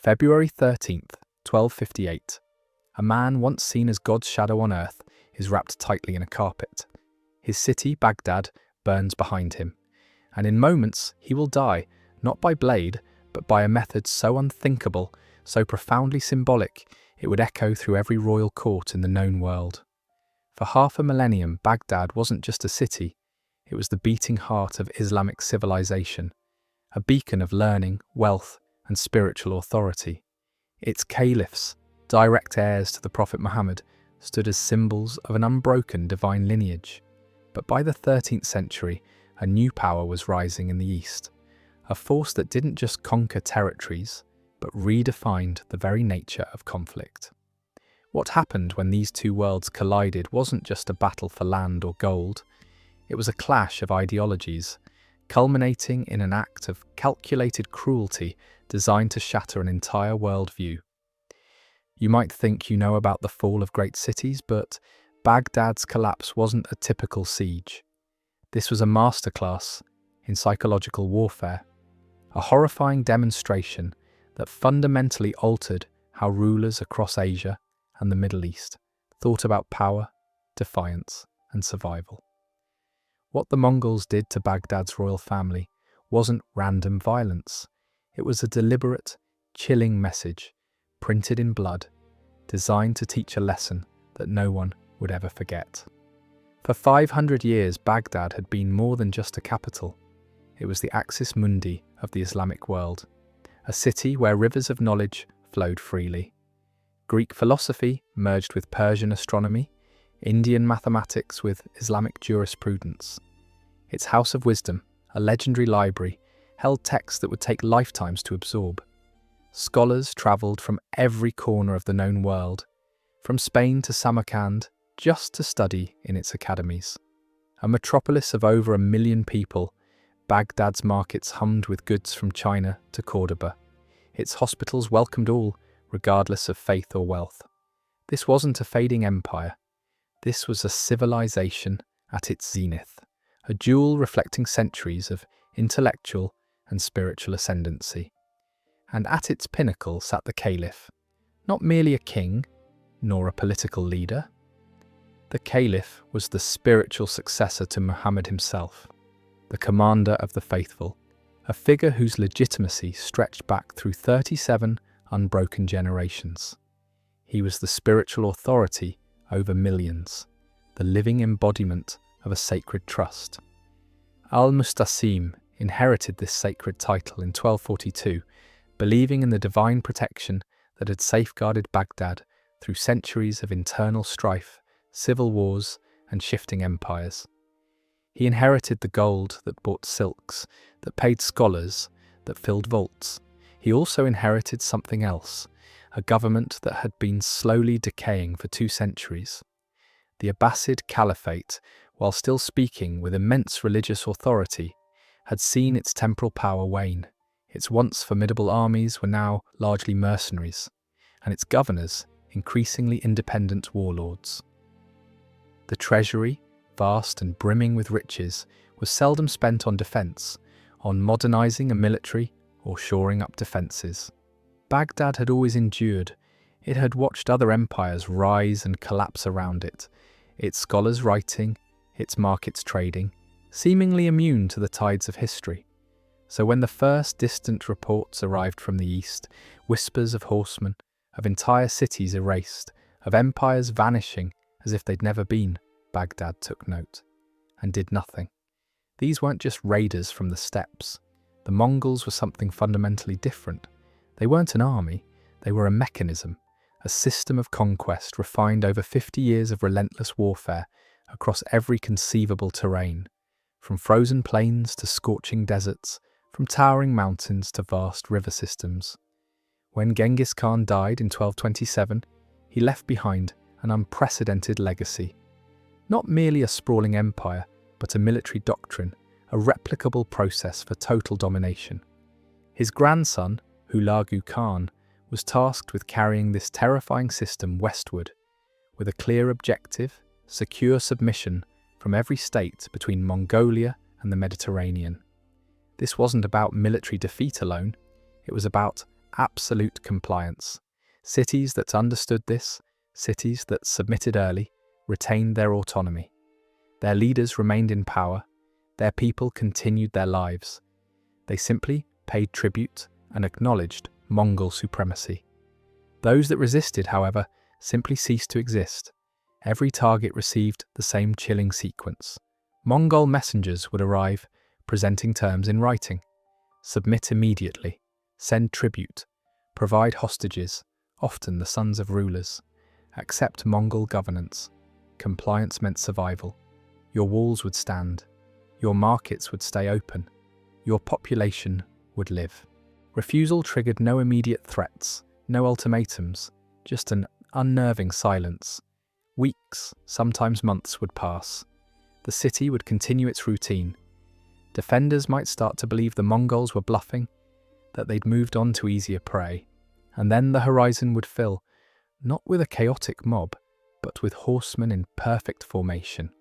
February 13th, 1258. A man once seen as God's shadow on earth is wrapped tightly in a carpet. His city, Baghdad, burns behind him, and in moments he will die, not by blade, but by a method so unthinkable, so profoundly symbolic, it would echo through every royal court in the known world. For half a millennium, Baghdad wasn't just a city, it was the beating heart of Islamic civilization, a beacon of learning, wealth, and spiritual authority. Its caliphs, direct heirs to the Prophet Muhammad, stood as symbols of an unbroken divine lineage. But by the 13th century, a new power was rising in the east, a force that didn't just conquer territories, but redefined the very nature of conflict. What happened when these two worlds collided wasn't just a battle for land or gold, it was a clash of ideologies, culminating in an act of calculated cruelty designed to shatter an entire worldview. You might think you know about the fall of great cities, but Baghdad's collapse wasn't a typical siege. This was a masterclass in psychological warfare, a horrifying demonstration that fundamentally altered how rulers across Asia and the Middle East thought about power, defiance, and survival. What the Mongols did to Baghdad's royal family wasn't random violence. It was a deliberate, chilling message, printed in blood, designed to teach a lesson that no one would ever forget. For 500 years, Baghdad had been more than just a capital. It was the axis mundi of the Islamic world, a city where rivers of knowledge flowed freely. Greek philosophy merged with Persian astronomy, Indian mathematics with Islamic jurisprudence. Its house of wisdom, a legendary library, held texts that would take lifetimes to absorb. Scholars travelled from every corner of the known world, from Spain to Samarkand, just to study in its academies. A metropolis of over 1 million people, Baghdad's markets hummed with goods from China to Cordoba. Its hospitals welcomed all, regardless of faith or wealth. This wasn't a fading empire. This was a civilization at its zenith, a jewel reflecting centuries of intellectual and spiritual ascendancy. And at its pinnacle sat the Caliph, not merely a king, nor a political leader. The Caliph was the spiritual successor to Muhammad himself, the commander of the faithful, a figure whose legitimacy stretched back through 37 unbroken generations. He was the spiritual authority over millions, the living embodiment of a sacred trust. Al-Mustasim inherited this sacred title in 1242, believing in the divine protection that had safeguarded Baghdad through centuries of internal strife, civil wars, and shifting empires. He inherited the gold that bought silks, that paid scholars, that filled vaults. He also inherited something else, a government that had been slowly decaying for 2 centuries. The Abbasid Caliphate, while still speaking with immense religious authority, had seen its temporal power wane. Its once formidable armies were now largely mercenaries, and its governors increasingly independent warlords. The treasury, vast and brimming with riches, was seldom spent on defence, on modernising a military or shoring up defences. Baghdad had always endured. It had watched other empires rise and collapse around it, its scholars writing, its markets trading, seemingly immune to the tides of history. So when the first distant reports arrived from the east, whispers of horsemen, of entire cities erased, of empires vanishing as if they'd never been, Baghdad took note and did nothing. These weren't just raiders from the steppes. The Mongols were something fundamentally different. They weren't an army, they were a mechanism, a system of conquest refined over 50 years of relentless warfare across every conceivable terrain, from frozen plains to scorching deserts, from towering mountains to vast river systems. When Genghis Khan died in 1227, he left behind an unprecedented legacy. Not merely a sprawling empire, but a military doctrine, a replicable process for total domination. His grandson, Hulagu Khan, was tasked with carrying this terrifying system westward, with a clear objective: secure submission from every state between Mongolia and the Mediterranean. This wasn't about military defeat alone, it was about absolute compliance. Cities that understood this, cities that submitted early, retained their autonomy. Their leaders remained in power, their people continued their lives. They simply paid tribute and acknowledged Mongol supremacy. Those that resisted, however, simply ceased to exist. Every target received the same chilling sequence. Mongol messengers would arrive, presenting terms in writing. Submit immediately, send tribute, provide hostages, often the sons of rulers. Accept Mongol governance. Compliance meant survival. Your walls would stand. Your markets would stay open. Your population would live. Refusal triggered no immediate threats, no ultimatums, just an unnerving silence. Weeks, sometimes months, would pass. The city would continue its routine. Defenders might start to believe the Mongols were bluffing, that they'd moved on to easier prey. And then the horizon would fill, not with a chaotic mob, but with horsemen in perfect formation.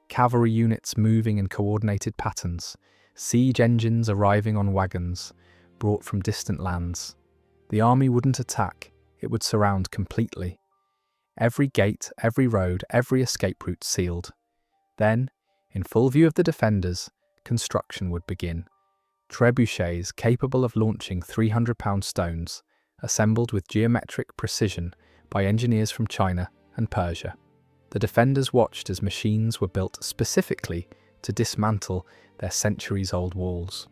Cavalry units moving in coordinated patterns, siege engines arriving on wagons, brought from distant lands. The army wouldn't attack, it would surround completely. Every gate, every road, every escape route sealed. Then, in full view of the defenders, construction would begin. Trebuchets capable of launching 300-pound stones, assembled with geometric precision by engineers from China and Persia. The defenders watched as machines were built specifically to dismantle their centuries-old walls.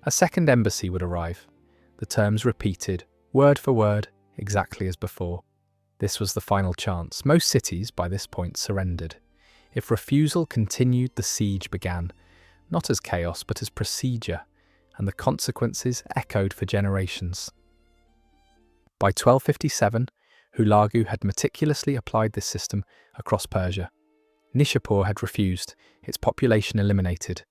A second embassy would arrive. The terms repeated, word for word, exactly as before. This was the final chance. Most cities, by this point, surrendered. If refusal continued, the siege began, not as chaos, but as procedure, and the consequences echoed for generations. By 1257, Hulagu had meticulously applied this system across Persia. Nishapur had refused, its population eliminated.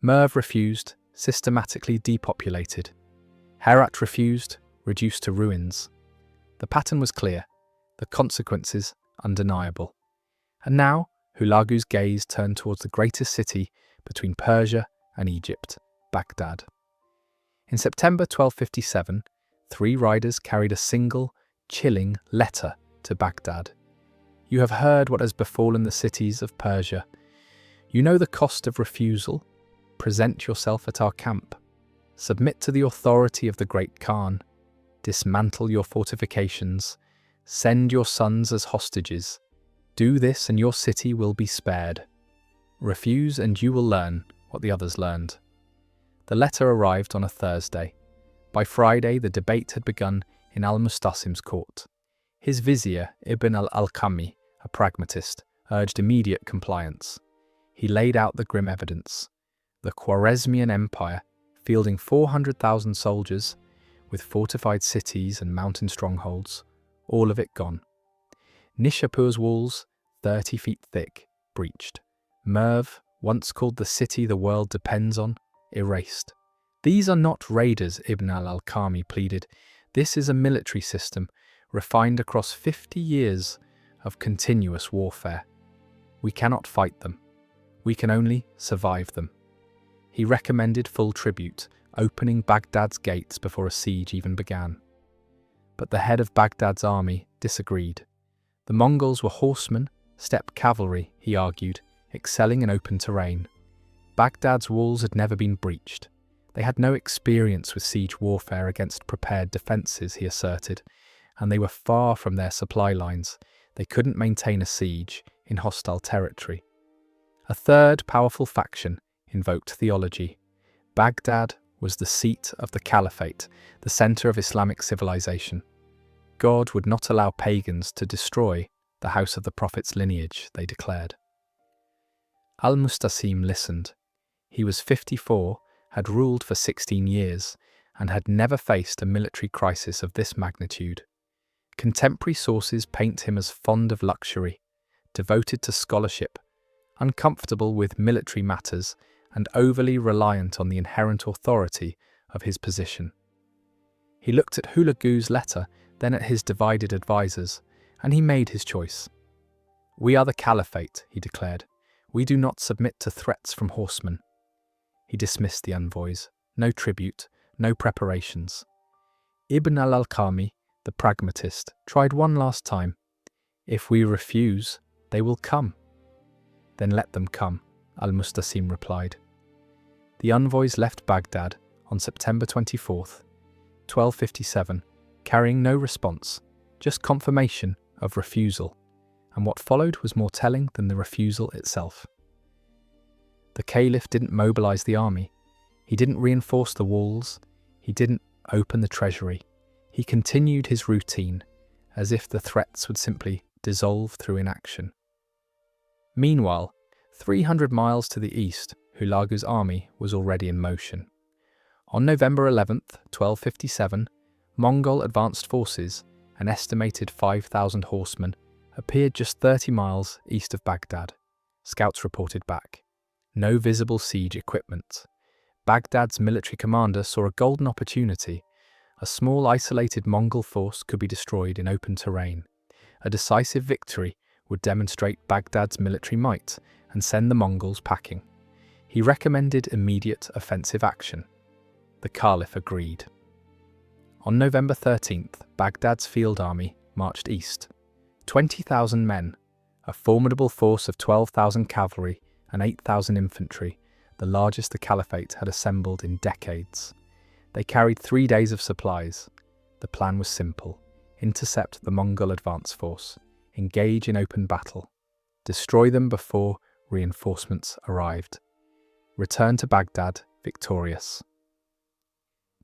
Merv refused, systematically depopulated. Herat refused, reduced to ruins. The pattern was clear, the consequences undeniable. And now, Hulagu's gaze turned towards the greatest city between Persia and Egypt, Baghdad. In September 1257, 3 riders carried a single, chilling letter to Baghdad. You have heard what has befallen the cities of Persia. You know the cost of refusal. Present yourself at our camp. Submit to the authority of the great Khan. Dismantle your fortifications. Send your sons as hostages. Do this and your city will be spared. Refuse and you will learn what the others learned. The letter arrived on a Thursday. By Friday, the debate had begun in al-Mustasim's court. His vizier, Ibn al-Alqami, a pragmatist, urged immediate compliance. He laid out the grim evidence. The Khwarezmian Empire, fielding 400,000 soldiers, with fortified cities and mountain strongholds, all of it gone. Nishapur's walls, 30 feet thick, breached. Merv, once called the city the world depends on, erased. These are not raiders, Ibn al-Alqami pleaded. This is a military system, refined across 50 years of continuous warfare. We cannot fight them. We can only survive them. He recommended full tribute, opening Baghdad's gates before a siege even began. But the head of Baghdad's army disagreed. The Mongols were horsemen, steppe cavalry, he argued, excelling in open terrain. Baghdad's walls had never been breached. They had no experience with siege warfare against prepared defences, he asserted, and they were far from their supply lines. They couldn't maintain a siege in hostile territory. A third powerful faction invoked theology. Baghdad was the seat of the Caliphate, the centre of Islamic civilization. God would not allow pagans to destroy the house of the Prophet's lineage, they declared. Al-Mustasim listened. He was 54, had ruled for 16 years, and had never faced a military crisis of this magnitude. Contemporary sources paint him as fond of luxury, devoted to scholarship, uncomfortable with military matters, and overly reliant on the inherent authority of his position. He looked at Hulagu's letter, then at his divided advisors, and he made his choice. We are the Caliphate, he declared. We do not submit to threats from horsemen. He dismissed the envoys. No tribute, no preparations. Ibn al-Alqami, the pragmatist, tried one last time. If we refuse, they will come. Then let them come, al-Mustasim replied. The envoys left Baghdad on September 24th, 1257, carrying no response, just confirmation of refusal, and what followed was more telling than the refusal itself. The Caliph didn't mobilize the army. He didn't reinforce the walls. He didn't open the treasury. He continued his routine, as if the threats would simply dissolve through inaction. Meanwhile, 300 miles to the east, Hulagu's army was already in motion. On November 11th, 1257, Mongol advanced forces, an estimated 5,000 horsemen, appeared just 30 miles east of Baghdad. Scouts reported back. No visible siege equipment. Baghdad's military commander saw a golden opportunity. A small isolated Mongol force could be destroyed in open terrain. A decisive victory would demonstrate Baghdad's military might and send the Mongols packing. He recommended immediate offensive action. The Caliph agreed. On November 13th, Baghdad's field army marched east. 20,000 men, a formidable force of 12,000 cavalry and 8,000 infantry, the largest the Caliphate had assembled in decades. They carried 3 days of supplies. The plan was simple: intercept the Mongol advance force, engage in open battle, destroy them before reinforcements arrived, return to Baghdad victorious.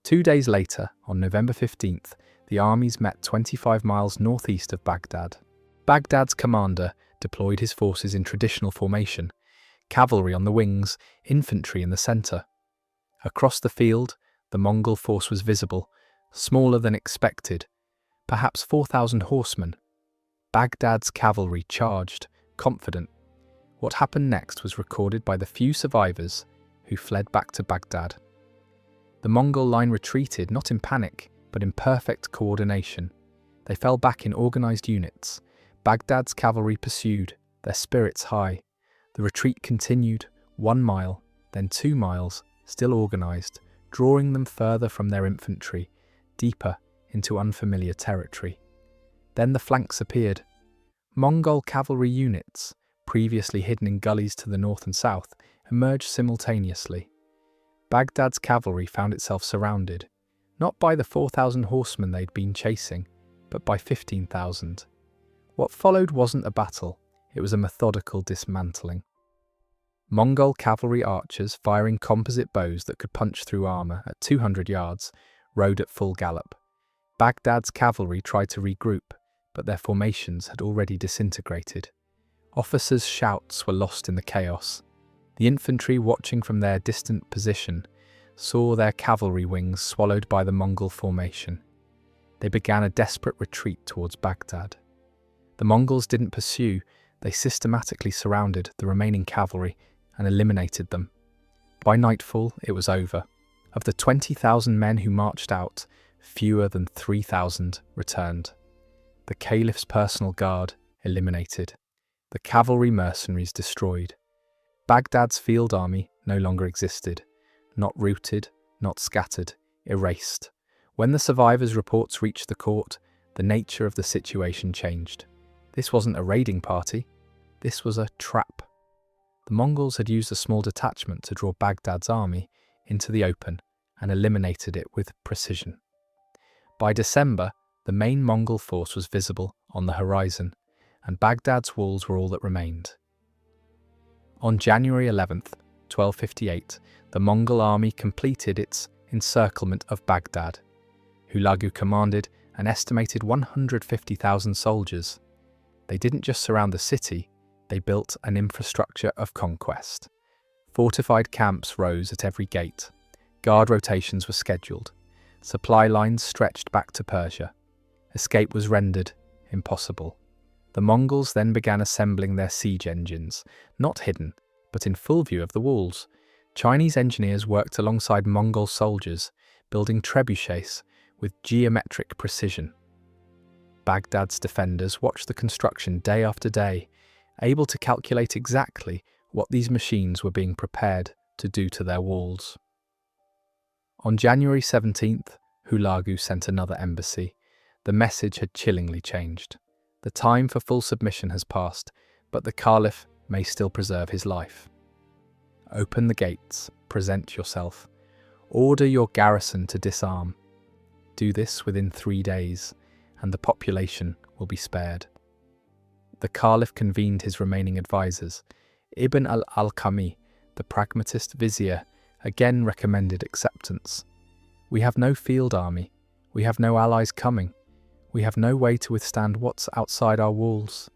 2 days later, on November 15th, the armies met 25 miles northeast of Baghdad. Baghdad's commander deployed his forces in traditional formation, cavalry on the wings, infantry in the centre. Across the field, the Mongol force was visible, smaller than expected, perhaps 4,000 horsemen. Baghdad's cavalry charged, confident. What happened next was recorded by the few survivors who fled back to Baghdad. The Mongol line retreated not in panic, but in perfect coordination. They fell back in organised units. Baghdad's cavalry pursued, their spirits high. The retreat continued, 1 mile, then 2 miles, still organised, drawing them further from their infantry, deeper into unfamiliar territory. Then the flanks appeared. Mongol cavalry units, previously hidden in gullies to the north and south, emerged simultaneously. Baghdad's cavalry found itself surrounded, not by the 4,000 horsemen they'd been chasing, but by 15,000. What followed wasn't a battle, it was a methodical dismantling. Mongol cavalry archers firing composite bows that could punch through armour at 200 yards rode at full gallop. Baghdad's cavalry tried to regroup, but their formations had already disintegrated. Officers' shouts were lost in the chaos. The infantry, watching from their distant position, saw their cavalry wings swallowed by the Mongol formation. They began a desperate retreat towards Baghdad. The Mongols didn't pursue, they systematically surrounded the remaining cavalry and eliminated them. By nightfall, it was over. Of the 20,000 men who marched out, fewer than 3,000 returned. The Caliph's personal guard eliminated. The cavalry mercenaries destroyed. Baghdad's field army no longer existed. Not routed, not scattered, erased. When the survivors' reports reached the court, the nature of the situation changed. This wasn't a raiding party. This was a trap. The Mongols had used a small detachment to draw Baghdad's army into the open and eliminated it with precision. By December, the main Mongol force was visible on the horizon, and Baghdad's walls were all that remained. On January 11th, 1258, the Mongol army completed its encirclement of Baghdad. Hulagu commanded an estimated 150,000 soldiers. They didn't just surround the city, they built an infrastructure of conquest. Fortified camps rose at every gate. Guard rotations were scheduled. Supply lines stretched back to Persia. Escape was rendered impossible. The Mongols then began assembling their siege engines, not hidden, but in full view of the walls. Chinese engineers worked alongside Mongol soldiers, building trebuchets with geometric precision. Baghdad's defenders watched the construction day after day, able to calculate exactly what these machines were being prepared to do to their walls. On January 17th, Hulagu sent another embassy. The message had chillingly changed. The time for full submission has passed, but the Caliph may still preserve his life. Open the gates, present yourself. Order your garrison to disarm. Do this within 3 days, and the population will be spared. The Caliph convened his remaining advisors. Ibn al-Alqami, the pragmatist vizier, again recommended acceptance. We have no field army. We have no allies coming. We have no way to withstand what's outside our walls.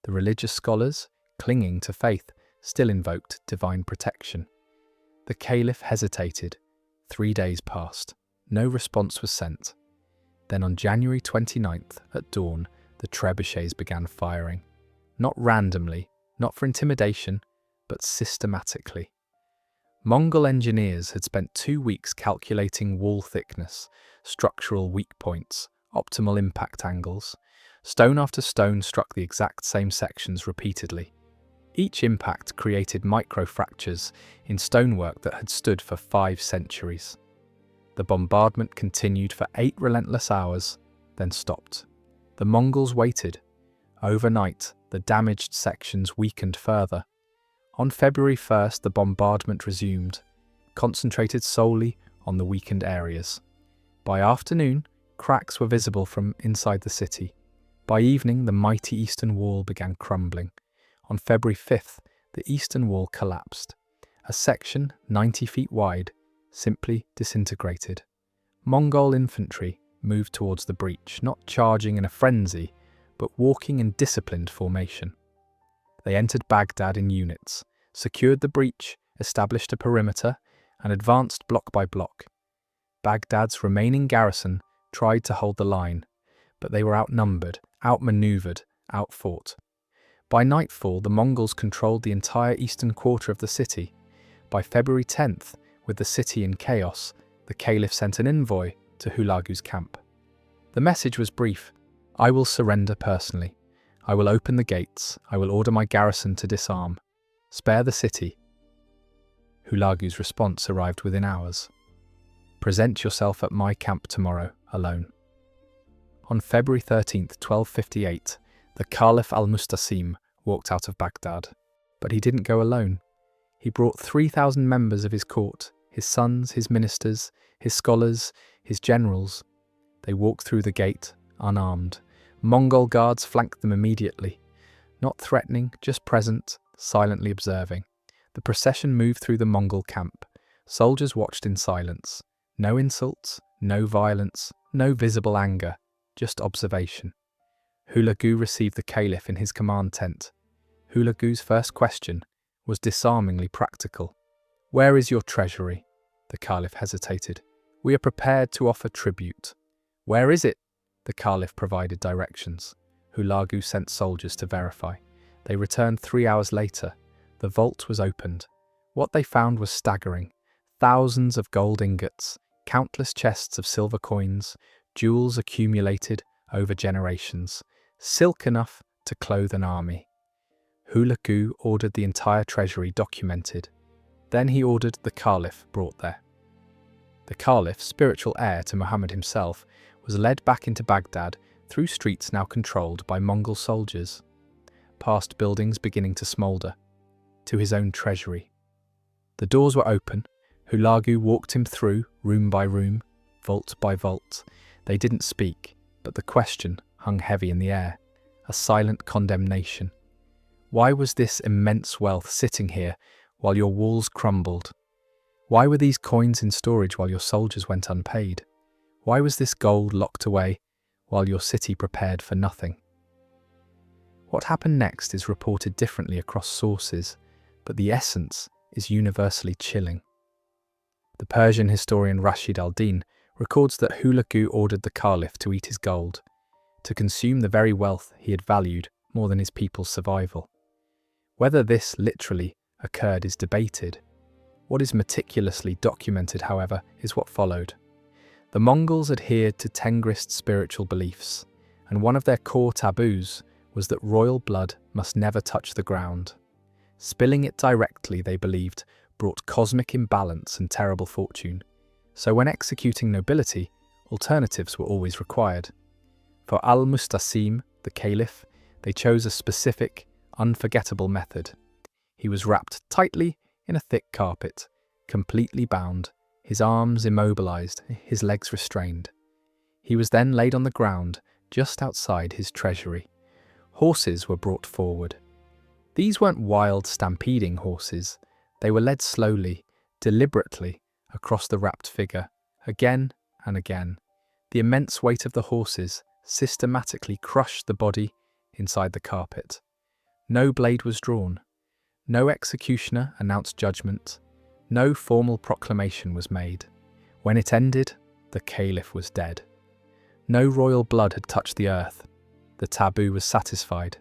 The religious scholars, clinging to faith, still invoked divine protection. The Caliph hesitated. 3 days passed. No response was sent. Then on January 29th at dawn, the trebuchets began firing. Not randomly, not for intimidation, but systematically. Mongol engineers had spent 2 weeks calculating wall thickness, structural weak points, optimal impact angles. Stone after stone struck the exact same sections repeatedly. Each impact created micro-fractures in stonework that had stood for 5 centuries. The bombardment continued for 8 relentless hours, then stopped. The Mongols waited. Overnight, the damaged sections weakened further. On February 1st, the bombardment resumed, concentrated solely on the weakened areas. By afternoon, cracks were visible from inside the city. By evening, the mighty eastern wall began crumbling. On February 5th, the eastern wall collapsed. A section 90 feet wide simply disintegrated. Mongol infantry moved towards the breach, not charging in a frenzy, but walking in disciplined formation. They entered Baghdad in units, secured the breach, established a perimeter, and advanced block by block. Baghdad's remaining garrison tried to hold the line, but they were outnumbered, outmaneuvered, outfought. By nightfall, the Mongols controlled the entire eastern quarter of the city. By February 10th, with the city in chaos, the Caliph sent an envoy to Hulagu's camp. The message was brief: I will surrender personally. I will open the gates. I will order my garrison to disarm. Spare the city. Hulagu's response arrived within hours. Present yourself at my camp tomorrow, alone. On February 13th, 1258, the Caliph al-Mustasim walked out of Baghdad. But he didn't go alone. He brought 3,000 members of his court, his sons, his ministers, his scholars, his generals. They walked through the gate, unarmed. Mongol guards flanked them immediately. Not threatening, just present, silently observing. The procession moved through the Mongol camp. Soldiers watched in silence. No insults, no violence, no visible anger, just observation. Hulagu received the Caliph in his command tent. Hulagu's first question was disarmingly practical. Where is your treasury? The Caliph hesitated. We are prepared to offer tribute. Where is it? The Caliph provided directions. Hulagu sent soldiers to verify. They returned 3 hours later. The vault was opened. What they found was staggering. Thousands of gold ingots, countless chests of silver coins, jewels accumulated over generations, silk enough to clothe an army. Hulagu ordered the entire treasury documented. Then he ordered the Caliph brought there. The Caliph, spiritual heir to Muhammad himself, was led back into Baghdad through streets now controlled by Mongol soldiers, past buildings beginning to smoulder, to his own treasury. The doors were open. Hulagu walked him through, room by room, vault by vault. They didn't speak, but the question hung heavy in the air, a silent condemnation. Why was this immense wealth sitting here while your walls crumbled? Why were these coins in storage while your soldiers went unpaid? Why was this gold locked away while your city prepared for nothing? What happened next is reported differently across sources, but the essence is universally chilling. The Persian historian Rashid al-Din records that Hulagu ordered the Caliph to eat his gold, to consume the very wealth he had valued more than his people's survival. Whether this literally occurred is debated. What is meticulously documented, however, is what followed. The Mongols adhered to Tengrist spiritual beliefs, and one of their core taboos was that royal blood must never touch the ground. Spilling it directly, they believed, brought cosmic imbalance and terrible fortune. So when executing nobility, alternatives were always required. For al-Mustasim, the Caliph, they chose a specific, unforgettable method. He was wrapped tightly in a thick carpet, completely bound, his arms immobilized, his legs restrained. He was then laid on the ground just outside his treasury. Horses were brought forward. These weren't wild, stampeding horses. They were led slowly, deliberately, across the wrapped figure, again and again. The immense weight of the horses systematically crushed the body inside the carpet. No blade was drawn. No executioner announced judgment. No formal proclamation was made. When it ended, the Caliph was dead. No royal blood had touched the earth. The taboo was satisfied.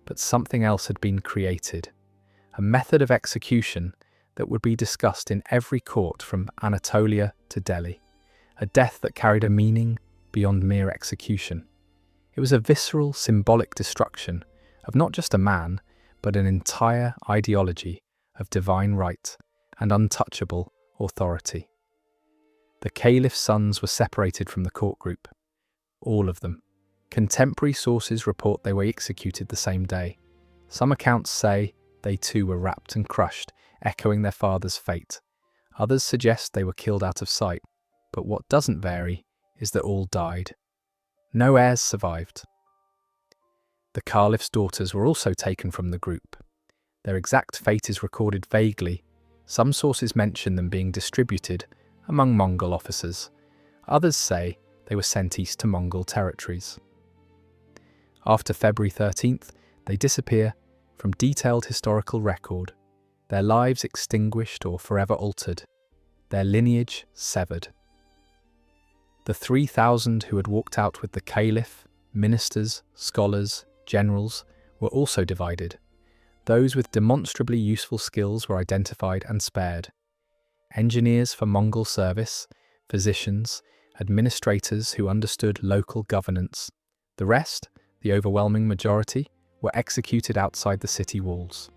But something else had been created. A method of execution that would be discussed in every court from Anatolia to Delhi. A death that carried a meaning beyond mere execution. It was a visceral, symbolic destruction of not just a man, but an entire ideology of divine right and untouchable authority. The Caliph's sons were separated from the court group. All of them. Contemporary sources report they were executed the same day. Some accounts say they too were wrapped and crushed, echoing their father's fate. Others suggest they were killed out of sight, but what doesn't vary is that all died. No heirs survived. The Caliph's daughters were also taken from the group. Their exact fate is recorded vaguely. Some sources mention them being distributed among Mongol officers. Others say they were sent east to Mongol territories. After February 13th, they disappear from detailed historical record, their lives extinguished or forever altered, their lineage severed. The 3,000 who had walked out with the Caliph, ministers, scholars, generals, were also divided. Those with demonstrably useful skills were identified and spared. Engineers for Mongol service, physicians, administrators who understood local governance. The rest, the overwhelming majority, were executed outside the city walls.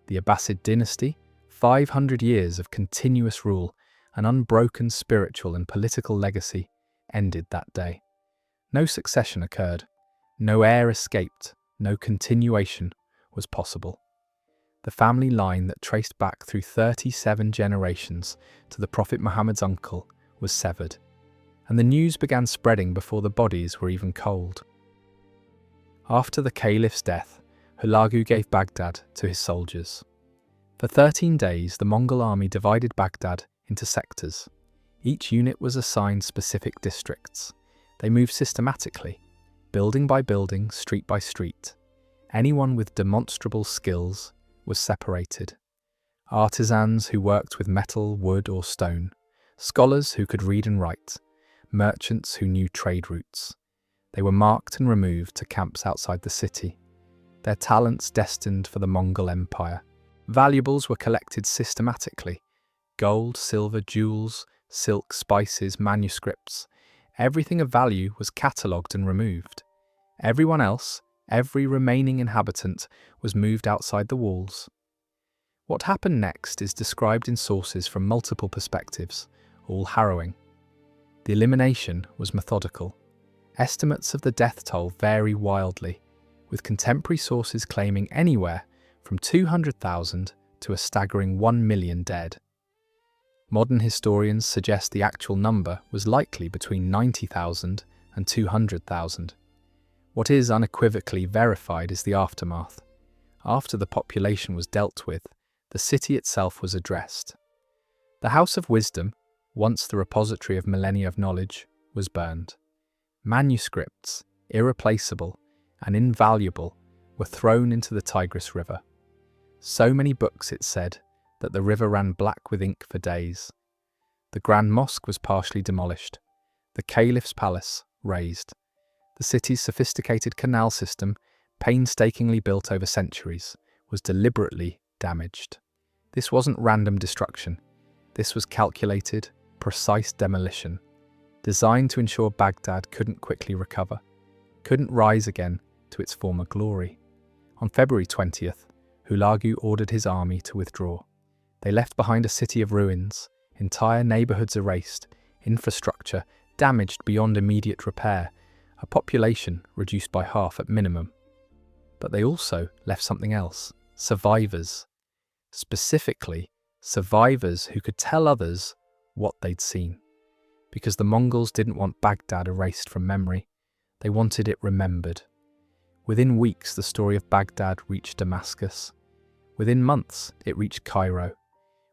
The Abbasid dynasty, 500 years of continuous rule, an unbroken spiritual and political legacy, ended that day. No succession occurred. No heir escaped. No continuation was possible. The family line that traced back through 37 generations to the Prophet Muhammad's uncle was severed, and the news began spreading before the bodies were even cold. After the Caliph's death, Hulagu gave Baghdad to his soldiers. For 13 days, the Mongol army divided Baghdad into sectors. Each unit was assigned specific districts. They moved systematically, building by building, street by street. Anyone with demonstrable skills was separated. Artisans who worked with metal, wood, or stone. Scholars who could read and write. Merchants who knew trade routes. They were marked and removed to camps outside the city. Their talents destined for the Mongol Empire. Valuables were collected systematically. Gold, silver, jewels, silk, spices, manuscripts. Everything of value was catalogued and removed. Everyone else, every remaining inhabitant, was moved outside the walls. What happened next is described in sources from multiple perspectives, all harrowing. The elimination was methodical. Estimates of the death toll vary wildly, with contemporary sources claiming anywhere from 200,000 to a staggering 1 million dead. Modern historians suggest the actual number was likely between 90,000 and 200,000. What is unequivocally verified is the aftermath. After the population was dealt with, the city itself was addressed. The House of Wisdom, once the repository of millennia of knowledge, was burned. Manuscripts, irreplaceable and invaluable, were thrown into the Tigris River. So many books, it said, that the river ran black with ink for days. The Grand Mosque was partially demolished. The Caliph's palace razed. The city's sophisticated canal system, painstakingly built over centuries, was deliberately damaged. This wasn't random destruction. This was calculated, precise demolition, designed to ensure Baghdad couldn't quickly recover, couldn't rise again to its former glory. On February 20th, Hulagu ordered his army to withdraw. They left behind a city of ruins, entire neighbourhoods erased, infrastructure damaged beyond immediate repair, a population reduced by half at minimum. But they also left something else: survivors. Specifically, survivors who could tell others what they'd seen. Because the Mongols didn't want Baghdad erased from memory, they wanted it remembered. Within weeks, the story of Baghdad reached Damascus. Within months, it reached Cairo.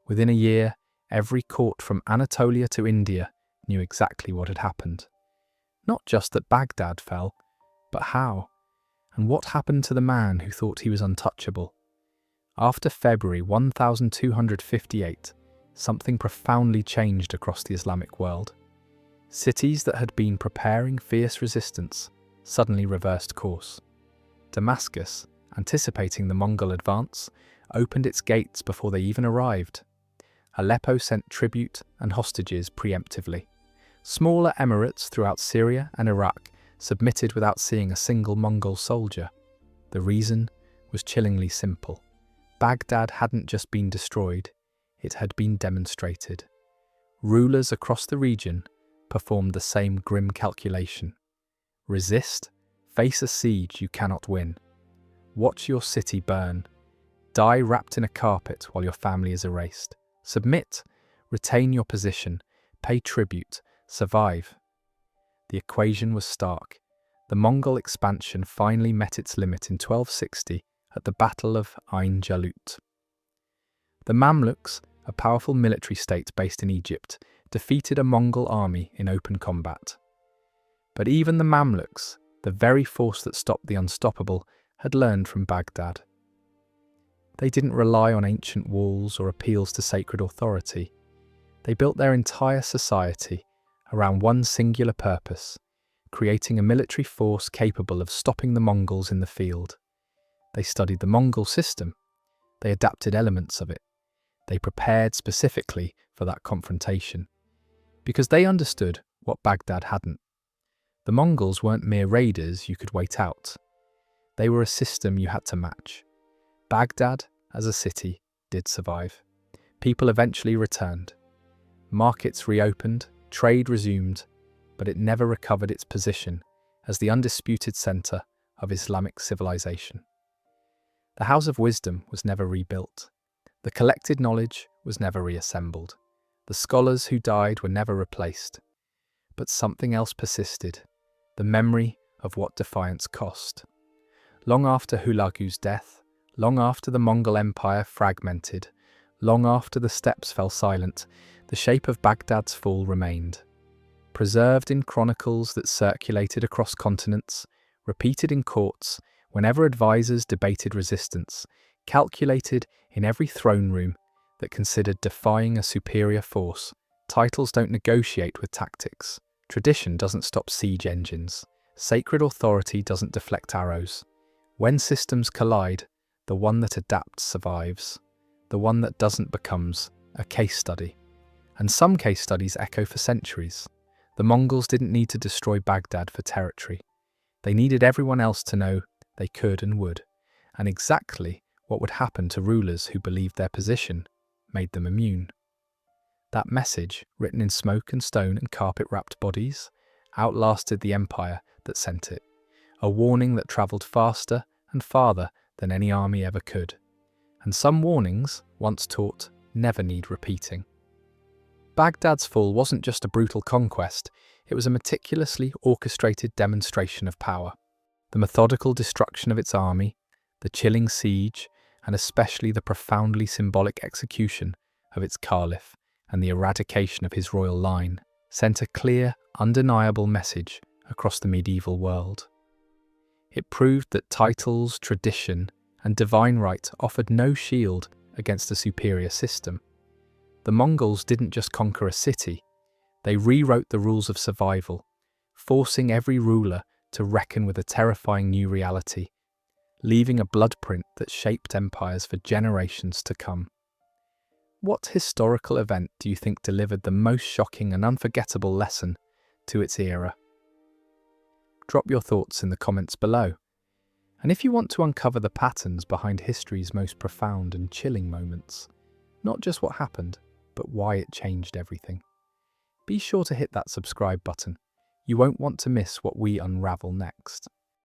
Within a year, every court from Anatolia to India knew exactly what had happened. Not just that Baghdad fell, but how, and what happened to the man who thought he was untouchable. After February 1258, something profoundly changed across the Islamic world. Cities that had been preparing fierce resistance suddenly reversed course. Damascus, anticipating the Mongol advance, opened its gates before they even arrived. Aleppo sent tribute and hostages preemptively. Smaller emirates throughout Syria and Iraq submitted without seeing a single Mongol soldier. The reason was chillingly simple. Baghdad hadn't just been destroyed, it had been demonstrated. Rulers across the region performed the same grim calculation. Resist, face a siege you cannot win. Watch your city burn. Die wrapped in a carpet while your family is erased. Submit, retain your position, pay tribute, survive. The equation was stark. The Mongol expansion finally met its limit in 1260 at the Battle of Ain Jalut. The Mamluks, a powerful military state based in Egypt, defeated a Mongol army in open combat. But even the Mamluks, the very force that stopped the unstoppable, had learned from Baghdad. They didn't rely on ancient walls or appeals to sacred authority. They built their entire society around one singular purpose: creating a military force capable of stopping the Mongols in the field. They studied the Mongol system. They adapted elements of it. They prepared specifically for that confrontation. Because they understood what Baghdad hadn't. The Mongols weren't mere raiders you could wait out. They were a system you had to match. Baghdad, as a city, did survive. People eventually returned. Markets reopened, trade resumed, but it never recovered its position as the undisputed centre of Islamic civilization. The House of Wisdom was never rebuilt. The collected knowledge was never reassembled. The scholars who died were never replaced. But something else persisted: the memory of what defiance cost. Long after Hulagu's death, long after the Mongol Empire fragmented, long after the steppes fell silent, the shape of Baghdad's fall remained. Preserved in chronicles that circulated across continents, repeated in courts, whenever advisors debated resistance, calculated in every throne room that considered defying a superior force. Titles don't negotiate with tactics. Tradition doesn't stop siege engines. Sacred authority doesn't deflect arrows. When systems collide, the one that adapts survives. The one that doesn't becomes a case study. And some case studies echo for centuries. The Mongols didn't need to destroy Baghdad for territory. They needed everyone else to know they could and would, and exactly what would happen to rulers who believed their position made them immune. That message, written in smoke and stone and carpet-wrapped bodies, outlasted the empire that sent it, a warning that travelled faster and farther than any army ever could. And some warnings, once taught, never need repeating. Baghdad's fall wasn't just a brutal conquest, it was a meticulously orchestrated demonstration of power. The methodical destruction of its army, the chilling siege, and especially the profoundly symbolic execution of its Caliph and the eradication of his royal line, sent a clear, undeniable message across the medieval world. It proved that titles, tradition, and divine right offered no shield against a superior system. The Mongols didn't just conquer a city, they rewrote the rules of survival, forcing every ruler to reckon with a terrifying new reality, leaving a bloodprint that shaped empires for generations to come. What historical event do you think delivered the most shocking and unforgettable lesson to its era? Drop your thoughts in the comments below. And if you want to uncover the patterns behind history's most profound and chilling moments, not just what happened, but why it changed everything. Be sure to hit that subscribe button. You won't want to miss what we unravel next.